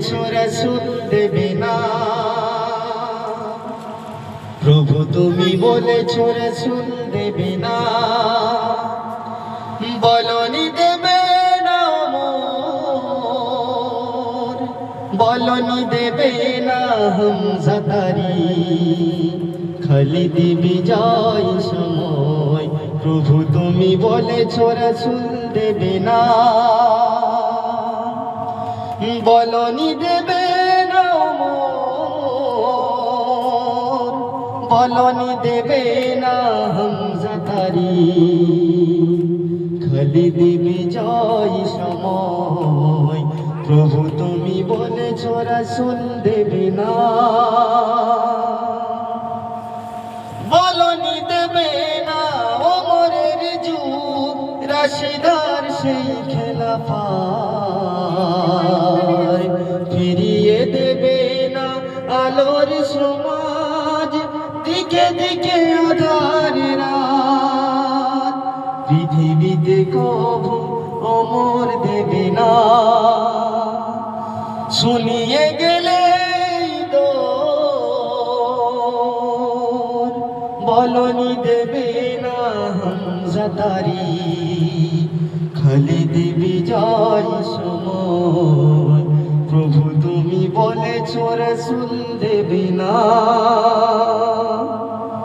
বলেছো রাসূল দেবে না, প্রভু তুমি বলেছো রাসূল দেবে না, বলনি দেবে না মোর, বলনি দেবে না হামজা তারি, খালিদ বিজয় সময়, প্রভু তুমি বলেছো রাসূল দেবে না, বলনি দেবে না মোর, বলনি দেবে না হামজা তারি, খালিদ বিজয় সময়, প্রভু তুমি বলেছো রাসূল দেবে না, বলনি দেবে না ওমরের যুগ, রাশিদার সেই খেলাফত, ফিরিয়ে দেবে না আলোর সমাজ, দিকে দিকে আঁধার রাত, পৃথিবীতে কবু ওমর দেবে না, শুনিয়ে গেলে বলনি দেবে না হামজা তারি, খালিদ বিজয় সময়, প্রভু তুমি বলেছো রাসূল দেবে না।